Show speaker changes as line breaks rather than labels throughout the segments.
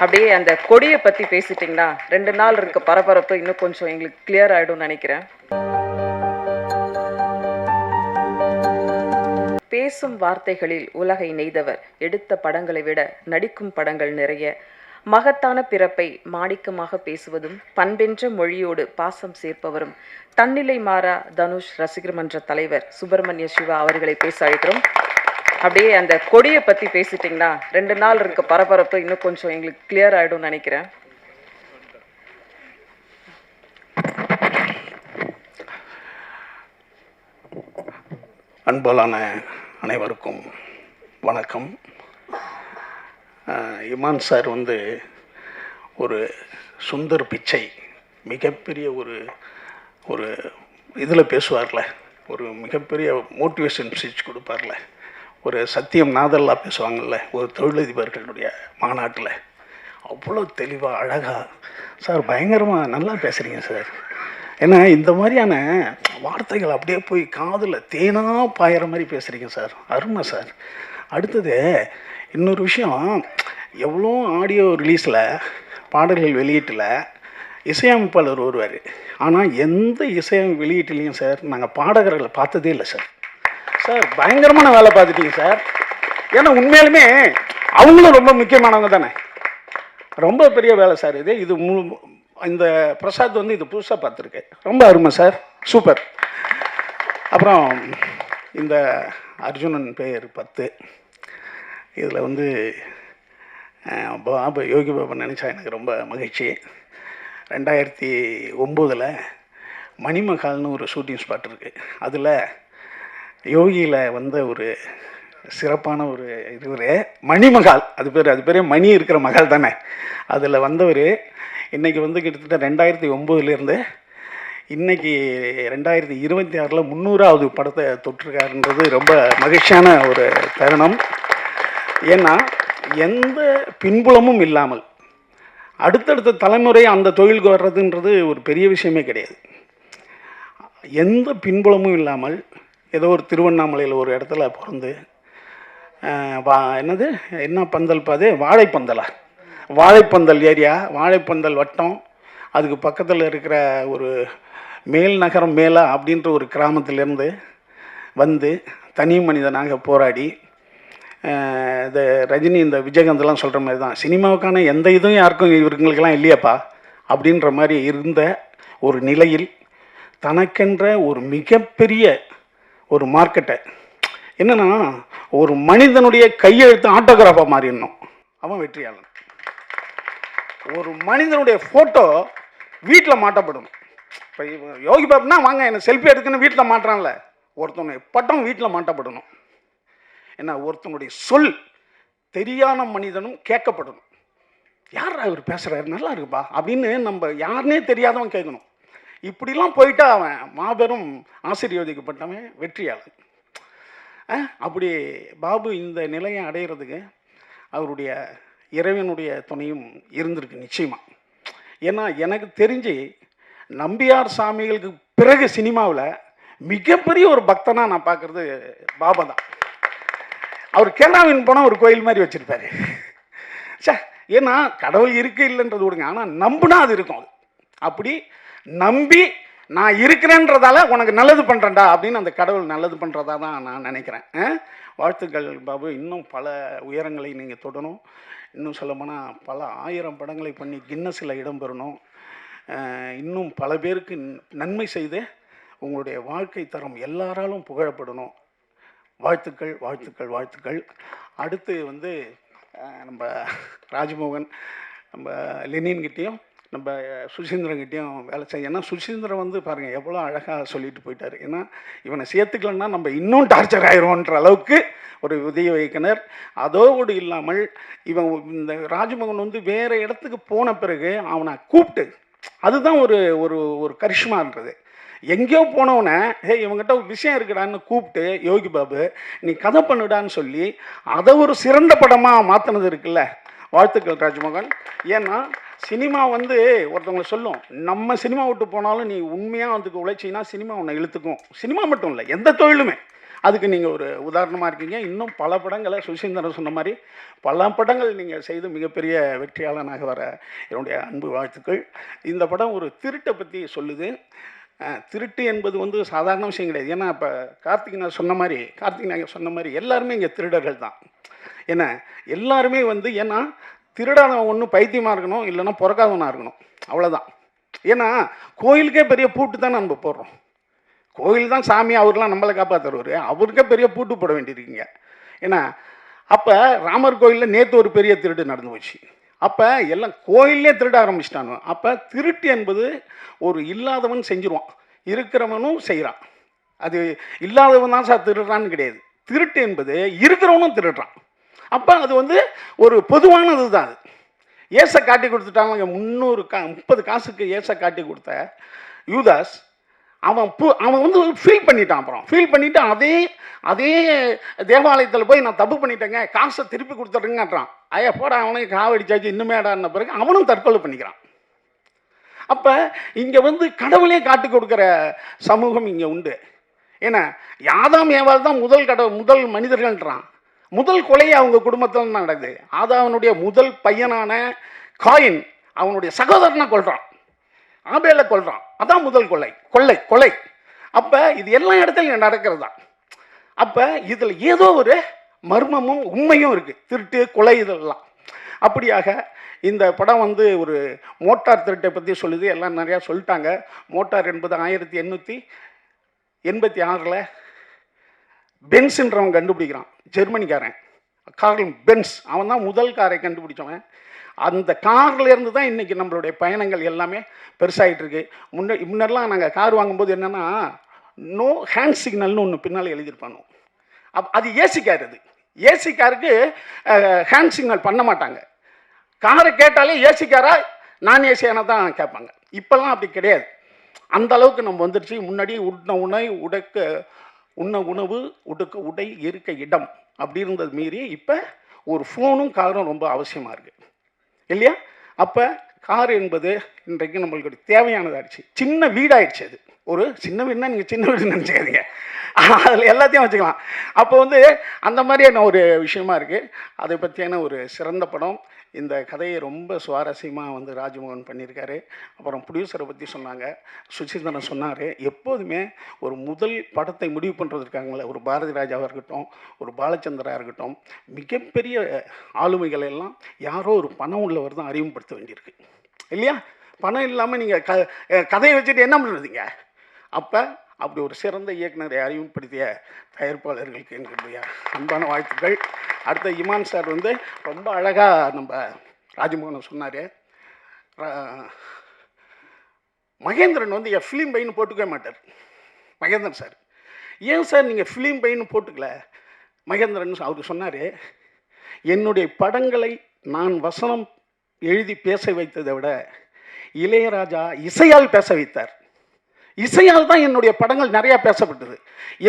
அப்படியே அந்த கொடியை பற்றி பேசிட்டிங்கன்னா 2 நாள் இருக்க பரபரப்பு இன்னும் கொஞ்சம் எங்களுக்கு கிளியர் ஆகிடும்னு நினைக்கிறேன். பேசும் வார்த்தைகளில் உலகை நெய்தவர். எடுத்த படங்களை விட நடிக்கும் படங்கள் நிறைய. மகத்தான பிறப்பை மாணிக்கமாக பேசுவதும் பண்பென்ற மொழியோடு பாசம் சேர்ப்பவரும் தன்னிலை மாறா தனுஷ் ரசிகர் மன்ற தலைவர் சுப்பிரமணிய சிவா அவர்களை பேச அழைக்கிறோம். அப்படியே அந்த கொடியை பற்றி பேசிட்டிங்கன்னா 2 நாள் இருக்க பரபரப்பு இன்னும் கொஞ்சம் எங்களுக்கு கிளியர் ஆகிடும்னு நினைக்கிறேன்.
அன்பாலான அனைவருக்கும் வணக்கம். இமான் சார் ஒரு சுந்தர் பிச்சை மிகப்பெரிய ஒரு இதில் பேசுவார்ல, ஒரு மிகப்பெரிய மோட்டிவேஷன் ஸ்பீச் கொடுப்பார்ல, ஒரு சத்தியம் நாதல்லா பேசுவாங்கள்ல ஒரு தொழிலதிபர்களுடைய மாநாட்டில், அவ்வளோ தெளிவாக அழகாக சார் பயங்கரமாக நல்லா பேசுகிறீங்க சார். ஏன்னா இந்த மாதிரியான வார்த்தைகள் அப்படியே போய் காதில் தேனாக பாயிற மாதிரி பேசுகிறீங்க சார், அருமை சார். அடுத்தது இன்னொரு விஷயம், எவ்வளோ ஆடியோ ரிலீஸில் பாடல்கள் வெளியீட்டில் இசையமைப்பாளர் வருவார், ஆனால் எந்த இசையமைப்பு வெளியீட்டுலேயும் சார் நாங்கள் பாடகர்களை பார்த்ததே இல்லை சார். சார் பயங்கரமான வேலை பார்த்துட்டீங்க சார். ஏன்னா உண்மையிலுமே அவங்களும் ரொம்ப முக்கியமானவங்க தானே, ரொம்ப பெரிய வேலை சார் இது. இந்த பிரசாத் இது புதுசாக பார்த்துருக்கேன், ரொம்ப அருமை சார், சூப்பர். அப்புறம் இந்த அர்ஜுனன் பேர் 10 இதில் பாபு யோகி பாபு நினச்சா எனக்கு ரொம்ப மகிழ்ச்சி. 2009 மணிமகால்னு ஒரு ஷூட்டிங் ஸ்பாட் இருக்குது, அதில் யோகியில் ஒரு சிறப்பான ஒரு இதுவர் மணிமகால், அது பேரே மணி இருக்கிற மகால் தானே. அதில் வந்தவர் இன்றைக்கி கிட்டத்தட்ட 2009லேருந்து இன்றைக்கி 2026 300வது படத்தை தொட்டிருக்காருன்றது ரொம்ப மகிழ்ச்சியான ஒரு தருணம். ஏன்னா எந்த பின்புலமும் இல்லாமல் அடுத்தடுத்த தலைமுறை அந்த தொழிலுக்கு வர்றதுன்றது ஒரு பெரிய விஷயமே கிடையாது. எந்த பின்புலமும் இல்லாமல் ஏதோ ஒரு திருவண்ணாமலையில் ஒரு இடத்துல பிறந்து என்ன பந்தல் பாது வாழைப்பந்தல் ஏரியா, வாழைப்பந்தல் வட்டம், அதுக்கு பக்கத்தில் இருக்கிற ஒரு மேல் நகரம் மேலா அப்படின்ற ஒரு கிராமத்திலேருந்து தனி மனிதனாக போராடி இந்த ரஜினி இந்த விஜயகாந்த்லாம் சொல்கிற மாதிரி தான், சினிமாவுக்கான எந்த இதுவும் யாருக்கும் இவங்களுக்கெல்லாம் இல்லையாப்பா அப்படின்ற மாதிரி இருந்த ஒரு நிலையில் தனக்கென்ற ஒரு மிகப்பெரிய ஒரு மார்க்கெட்டை, என்னென்னா ஒரு மனிதனுடைய கையெழுத்து ஆட்டோகிராஃபாக மாறிடணும், அவன் வெற்றியாளன். ஒரு மனிதனுடைய ஃபோட்டோ வீட்டில் மாட்டப்படணும். இப்போ யோகி பாபுனா வாங்க எனக்கு செல்ஃபி எடுக்கணும் வீட்டில் மாட்டுறான்ல, ஒருத்தனுடைய பட்டம் வீட்டில் மாட்டப்படணும். ஏன்னா ஒருத்தனுடைய சொல் தெரியாத மனிதனும் கேட்கப்படணும். யார் அவர் பேசுகிறாரு நல்லா இருக்குப்பா அப்படின்னு நம்ம யாருன்னே தெரியாதவன் கேட்கணும். இப்படிலாம் போயிட்டா அவன் மாபெரும் ஆசீர்வதிக்கப்பட்டவன் வெற்றியாளன். அப்படி பாபு இந்த நிலையை அடைகிறதுக்கு அவருடைய இறைவனுடைய துணையும் இருந்திருக்கு நிச்சயமாக. ஏன்னா எனக்கு தெரிஞ்சு நம்பியார் சாமிகளுக்கு பிறகு சினிமாவில் மிகப்பெரிய ஒரு பக்தனாக நான் பார்க்குறது பாபா தான். அவர் கேரளாவின் போனால் ஒரு கோயில் மாதிரி வச்சுருப்பாரு சார். ஏன்னா கடவுள் இருக்கு இல்லைன்றது விடுங்க, ஆனால் நம்புனா அது இருக்கும். அப்படி நம்பி நான் இருக்கிறேன்றதால உனக்கு நல்லது பண்ணுறேன்டா அப்படின்னு அந்த கடவுள் நல்லது பண்ணுறதா தான் நான் நினைக்கிறேன். வாழ்த்துக்கள் பாபு, இன்னும் பல உயரங்களை நீங்கள் தொடணும். இன்னும் சொல்லப்போனால் பல 1000 படங்களை பண்ணி கின்னஸில் இடம்பெறணும். இன்னும் பல பேருக்கு நன்மை செய்து உங்களுடைய வாழ்க்கை தரம் எல்லாராலும் புகழப்படணும். வாழ்த்துக்கள் வாழ்த்துக்கள் வாழ்த்துக்கள். அடுத்து நம்ம ராஜ்மோகன், நம்ம லெனின்கிட்டையும் நம்ம சுசீந்திரன்கிட்டையும் வேலை செய்ய. ஏன்னா சுசீந்திரன் பாருங்கள் எவ்வளோ அழகாக சொல்லிட்டு போயிட்டார். ஏன்னா இவனை சேர்த்துக்கலன்னா நம்ம இன்னும் டார்ச்சர் ஆயிடுவோன்ற அளவுக்கு ஒரு உதவி வைக்கினர். அதோடு இல்லாமல் இவன் இந்த ராஜ்மோகன் வேறு இடத்துக்கு போன பிறகு அவனை கூப்பிட்டு, அதுதான் ஒரு ஒரு ஒரு கரிஷ்மான்றது. எங்கேயோ போனவனை இவங்ககிட்ட ஒரு விஷயம் இருக்குடான்னு கூப்பிட்டு யோகி பாபு நீ கதை பண்ணுடான்னு சொல்லி அதை ஒரு சிறந்த படமாக மாற்றினது இருக்குல்ல. வாழ்த்துக்கள் ராஜ்மோகன். ஏன்னா சினிமா ஒருத்தவங்களை சொல்லும், நம்ம சினிமா விட்டு போனாலும் நீ உண்மையாக உழைச்சின்னா சினிமா உன்னை இழுத்துக்கும். சினிமா மட்டும் இல்லை, எந்த தொழிலுமே. அதுக்கு நீங்கள் ஒரு உதாரணமாக இருக்கீங்க. இன்னும் பல படங்களை சுசீந்திரன் சொன்ன மாதிரி பல படங்கள் நீங்கள் செய்து மிகப்பெரிய வெற்றியாளனாக வர என்னுடைய அன்பு வாழ்த்துக்கள். இந்த படம் ஒரு திருட்டை பற்றி சொல்லுது. திருட்டு என்பது வந்து சாதாரண விஷயம் கிடையாது. ஏன்னா இப்போ கார்த்திக் நாயர் சொன்ன மாதிரி எல்லாருமே இங்கே திருடர்கள் தான். ஏன்னா எல்லாருமே வந்து ஏன்னா திருடானவன் ஒன்று பைத்தியமாக இருக்கணும், இல்லைன்னா பிறக்காதவனாக இருக்கணும், அவ்வளோதான். ஏன்னா கோயிலுக்கே பெரிய பூட்டு தான் நம்ம போடுறோம். கோயில் தான் சாமி, அவர்லாம் நம்மளை காப்பாற்றுறவர், அவருக்கே பெரிய பூட்டு போட வேண்டியிருக்கீங்க. ஏன்னா அப்போ ராமர் கோயிலில் நேற்று ஒரு பெரிய திருட்டு நடந்து போச்சு. அப்போ எல்லாம் கோயிலே திருட ஆரம்பிச்சிட்டானு. அப்போ திருட்டு என்பது ஒரு இல்லாதவன் செஞ்சிருவான், இருக்கிறவனும் செய்கிறான். அது இல்லாதவன் தான் சார் திருடுறான்னு கிடையாது. திருட்டு என்பது இருக்கிறவனும் திருடுறான். அப்போ அது வந்து ஒரு பொதுவானது தான். அது ஏசை காட்டி கொடுத்துட்டாங்க. 30 காசுக்கு ஏசை காட்டி கொடுத்த யூதாஸ் அவன் வந்து ஃபீல் பண்ணிட்டான். அப்புறம் ஃபீல் பண்ணிவிட்டு அதே தேவாலயத்தில் போய் நான் தப்பு பண்ணிட்டேங்க, காசை திருப்பி கொடுத்துட்றேங்கன்றான். ஐயா போட, அவனுக்கு காவடிச்சாச்சு இன்னுமேடான பிறகு அவனும் தற்கொலை பண்ணிக்கிறான். அப்போ இங்கே வந்து கடவுளே காட்டி கொடுக்குற சமூகம் இங்கே உண்டு. ஏன்னா யாதாம் ஏவாள் தான் முதல் மனிதர்கள்ன்றான். முதல் கொலையை அவங்க குடும்பத்தில் நடக்குது. ஆதாவனுடைய முதல் பையனான காயின் அவனுடைய சகோதரனை கொல்றான், ஆபேலை கொல்றான். அதான் முதல் கொலை. அப்போ இது எல்லா இடத்துலையும் நடக்கிறது தான். அப்போ இதில் ஏதோ ஒரு மர்மமும் உண்மையும் இருக்குது. திருட்டு கொலை இதெல்லாம். அப்படியாக இந்த படம் வந்து ஒரு மோட்டார் திருட்டை பற்றி சொல்லுது. எல்லாம் நிறையா சொல்லிட்டாங்க. மோட்டார் என்பது 1886 பென்ஸ்ன்றவன் கண்டுபிடிக்கிறான், ஜெர்மனிக்காரன் கார்ல் பென்ஸ். அவன் தான் முதல் காரை கண்டுபிடிச்சவன். அந்த கார்லேருந்து தான் இன்றைக்கி நம்மளுடைய பயணங்கள் எல்லாமே பெருசாகிட்டு இருக்கு. முன்னெல்லாம் நாங்கள் கார் வாங்கும்போது என்னென்னா நோ ஹேண்ட் சிக்னல்னு ஒன்று பின்னால் எழுதியிருப்பானோ. அது ஏசி கார். அது ஏசி காருக்கு ஹேண்ட் சிக்னல் பண்ண மாட்டாங்க. காரை கேட்டாலே ஏசி காரா நான் ஏசியான தான் கேட்பாங்க. இப்போல்லாம் அப்படி கிடையாது. அந்த அளவுக்கு நம்ம வந்துடுச்சு. முன்னாடி உண்ண உணவு, உடுக்க உடை, இருக்க இடம் அப்படி இருந்தது மீறி இப்போ ஒரு ஃபோனும் காரும் ரொம்ப அவசியமாக இருக்குது இல்லையா? அப்போ கார் என்பது இன்றைக்கு நம்மளுக்கு தேவையானதாகிடுச்சு. சின்ன வீடாகிடுச்சு. அது ஒரு சின்ன வீடுனா நீங்கள் சின்ன வீடுன்னு நினச்சிக்காதீங்க, அதில் எல்லாத்தையும் வச்சுக்கலாம். அப்போ வந்து அந்த மாதிரியான ஒரு விஷயமா இருக்குது. அதை பற்றியான ஒரு சிறந்த படம். இந்த கதையை ரொம்ப சுவாரஸ்யமாக வந்து ராஜ்மோகன் பண்ணியிருக்காரு. அப்புறம் ப்ரொடியூசரை பற்றி சொன்னாங்க, சுசீந்திரன் சொன்னார். எப்போதுமே ஒரு முதல் படத்தை முடிவு பண்ணுறதுக்காங்கள ஒரு பாரதி ராஜாவாக இருக்கட்டும், ஒரு பாலச்சந்திரா இருக்கட்டும், மிகப்பெரிய ஆளுமைகள் எல்லாம் யாரோ ஒரு பணம் உள்ளவர் தான் அறிமுகப்படுத்த வேண்டியிருக்கு இல்லையா? பணம் இல்லாமல் நீங்கள் கதையை வச்சுட்டு என்ன பண்ணுறதுங்க? அப்போ அப்படி ஒரு சிறந்த இயக்குனரை அறிமுகப்படுத்திய தயாரிப்பாளர்களுக்கு எங்களுடைய அன்பான வாழ்த்துக்கள். அடுத்த இமான் சார் வந்து ரொம்ப அழகாக நம்ம ராஜமோகன் சொன்னார். மகேந்திரன் வந்து என் ஃபிலிம் பையனு போட்டுக்கவே மாட்டார். மகேந்திரன் சார், ஏன் சார் நீங்கள் ஃபிலிம் பையனு போட்டுக்கல? மகேந்திரன் அவர் சொன்னார், என்னுடைய படங்களை நான் வசனம் எழுதி பேச வைத்ததை விட இளையராஜா இசையால் பேச வைத்தார். இசையால் தான் என்னுடைய படங்கள் நிறையா பேசப்பட்டது.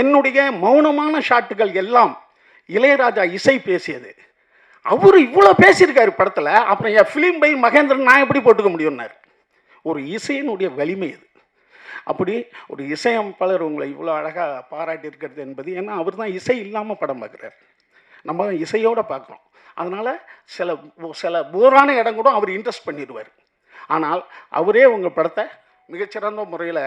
என்னுடைய மௌனமான ஷாட்டுகள் எல்லாம் இளையராஜா இசை பேசியது. அவர் இவ்வளோ பேசியிருக்காரு படத்தில். அப்புறம் என் ஃபிலிம் பை மகேந்திரன் நான் எப்படி போட்டுக்க முடியும்னார். ஒரு இசையினுடைய வலிமை அது. அப்படி ஒரு இசையமைப்பாளர் உங்களை இவ்வளோ அழகாக பாராட்டி இருக்கிறது என்பது, ஏன்னா அவர் தான் இசை இல்லாமல் படம் பார்க்குறார், நம்ம இசையோடு பார்க்குறோம். அதனால் சில போரான இடம் கூட அவர் இன்ட்ரெஸ்ட் பண்ணிடுவார். ஆனால் அவரே உங்கள் படத்தை மிகச்சிறந்த முறையில்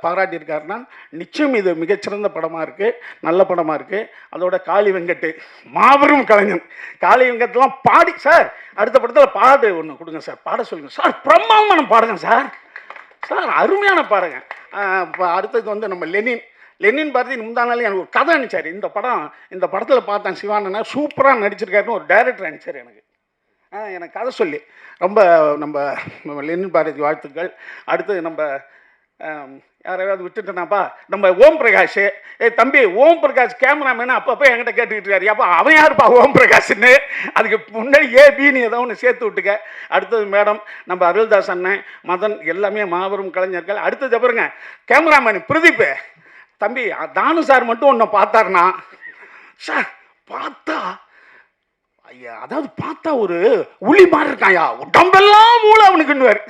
பாராட்டியிருக்காருன்னா நிச்சயம் இது மிகச்சிறந்த படமாக இருக்குது, நல்ல படமாக இருக்குது. அதோட காளி வெங்கட் மாபெரும் கலைஞன். காளி வெங்கட்லாம் பாடி, சார் அடுத்த படத்தில் பாடு ஒன்று கொடுங்க சார், பாட சொல்லுங்கள் சார், பிரம்மாண்டமான பாடுங்க சார், அருமையான பாடுங்க. இப்போ அடுத்தது வந்து நம்ம லெனின் பாரதி முந்தானாலே எனக்கு ஒரு கதை அனுப்பிச்சார். இந்த படத்தில் பார்த்தேன், சிவானனா சூப்பராக நடிச்சிருக்காருன்னு ஒரு டைரக்டர் அனுப்பிச்சார் எனக்கு கதை சொல்லி. ரொம்ப நம்ம லெனின் பாரதி வாழ்த்துக்கள். அடுத்து நம்ம யாராவது விட்டுட்டேனாப்பா, நம்ம ஓம் பிரகாஷ். தம்பி ஓம் பிரகாஷ் கேமராமேனு அப்பப்போ என்கிட்ட கேட்டுக்கிட்டு இருக்காரு, அப்போ அவன் யாருப்பா ஓம் பிரகாஷ்ன்னு? அதுக்கு முன்னாடி ஏபின்னு ஏதோ ஒன்று சேர்த்து விட்டுக்க. அடுத்தது மேடம் நம்ம அருள்தாஸ் அண்ணன், மதன், எல்லாமே மாபெரும் கலைஞர்கள். அடுத்தது பாருங்க கேமராமேன் பிரதீப். தம்பி தானு சார் மட்டும் ஒன்று பார்த்தாருனா சார், பார்த்தா ஐயா, அதாவது பார்த்தா ஒரு உளி மாதிரி இருக்காயா, உடம்பெல்லாம் மூளை அவனுக்குன்னுவார்.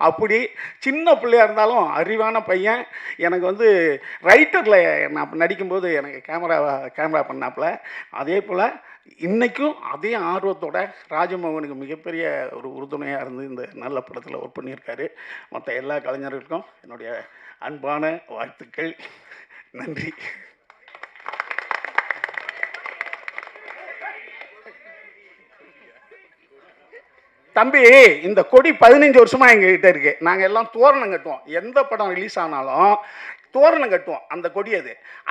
அப்படி சின்ன பிள்ளையாக இருந்தாலும் அறிவான பையன். எனக்கு வந்து ரைட்டரில் நான் நடிக்கும்போது எனக்கு கேமரா பண்ணாப்புல. அதே போல் இன்றைக்கும் அதே ஆர்வத்தோட ராஜமோகனுக்கு மிகப்பெரிய ஒரு உறுதுணையாக இருந்து இந்த நல்ல படத்தில் ஒர்க் பண்ணியிருக்காரு. மற்ற எல்லா கலைஞர்களுக்கும் என்னுடைய அன்பான வாழ்த்துக்கள். நன்றி. தம்பி, இந்த கொடி 15 வருஷமாக எங்ககிட்ட இருக்குது. நாங்கள் எல்லாம் தோரணம் கட்டுவோம். எந்த படம் ரிலீஸ் ஆனாலும் தோரணம் கட்டுவோம். அந்த கொடி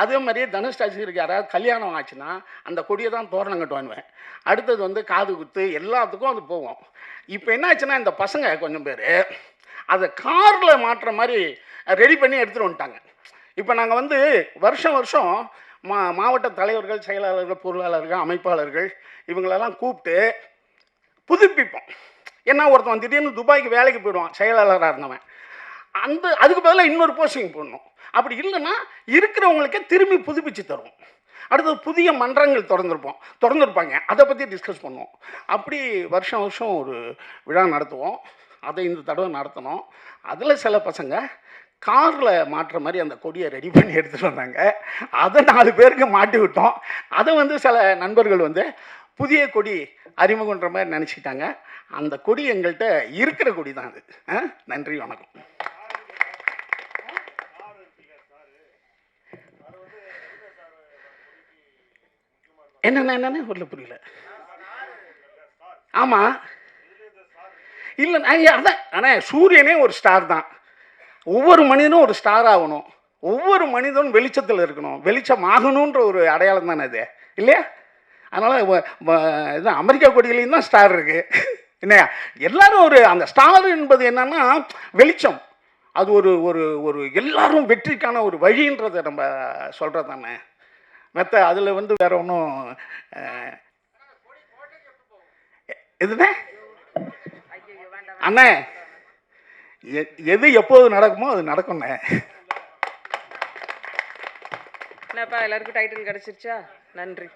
அதே மாதிரியே தனுஷ் ராஜிக்கு யாராவது கல்யாணம் ஆச்சுன்னா அந்த கொடியை தான் தோரணம் கட்டுவானுவேன். அடுத்தது வந்து காது குத்து எல்லாத்துக்கும் அது போவோம். இப்போ என்ன ஆச்சுன்னா இந்த பசங்க கொஞ்சம் பேர் அதை காரில் மாட்டுற மாதிரி ரெடி பண்ணி எடுத்துகிட்டு வந்துட்டாங்க. இப்போ நாங்கள் வந்து வருஷம் வருஷம் மாவட்ட தலைவர்கள், செயலாளர்கள், பொருளாளர்கள், அமைப்பாளர்கள் இவங்களெல்லாம் கூப்பிட்டு புதுப்பிப்போம். ஏன்னா ஒருத்தன் திடீர்னு துபாய்க்கு வேலைக்கு போயிடுவான், செயலாளராக இருந்தவன். அதுக்கு பதிலாக இன்னொரு போஸ்டிங் போடணும். அப்படி இல்லைன்னா இருக்கிறவங்களுக்கே திரும்பி புதுப்பிச்சு தருவோம். அடுத்தது புதிய மன்றங்கள் திறந்துருப்பாங்க, அதை பற்றி டிஸ்கஸ் பண்ணுவோம். அப்படி வருஷம் வருஷம் ஒரு விழா நடத்துவோம். அதை இந்த தடவை நடத்தினோம். அதில் சில பசங்க காரில் மாட்டுற மாதிரி அந்த கொடியை ரெடி பண்ணி எடுத்துகிட்டு வந்தாங்க. அதை 4 பேருக்கு மாட்டி விட்டோம். அதை வந்து சில நண்பர்கள் வந்து புதிய கொடி அறிமுகன்ற மாதிரி நினச்சிக்கிட்டாங்க. அந்த கொடி எங்கள்கிட்ட இருக்கிற கொடி தான் அது. நன்றி, வணக்கம். என்னென்ன உள்ள புரியல. ஆமாம், இல்லை அதான். ஆனால் சூரியனே ஒரு ஸ்டார் தான். ஒவ்வொரு மனிதனும் ஒரு ஸ்டார் ஆகணும். ஒவ்வொரு மனிதனும் வெளிச்சத்தில் இருக்கணும். வெளிச்சம் ஆகணுன்ற ஒரு அடையாளம் தானே அது, இல்லையா? அதனால் இது அமெரிக்கா கொடியிலையும் தான் ஸ்டார் இருக்குது. என்னையா எல்லாரும் ஒரு அந்த ஸ்டார் என்பது என்னன்னா வெளிச்சம். அது ஒரு ஒரு ஒரு எல்லாரும் வெற்றிக்கான ஒரு வழின்றதை நம்ம சொல்கிறது தானே. மற்ற அதில் வந்து வேற ஒன்றும் எதுனே அண்ணே, எது எப்போது நடக்குமோ அது நடக்கும்ண்ணே.
என்னப்பா எல்லாருக்கும் டைட்டில் கிடச்சிருச்சா? நன்றி.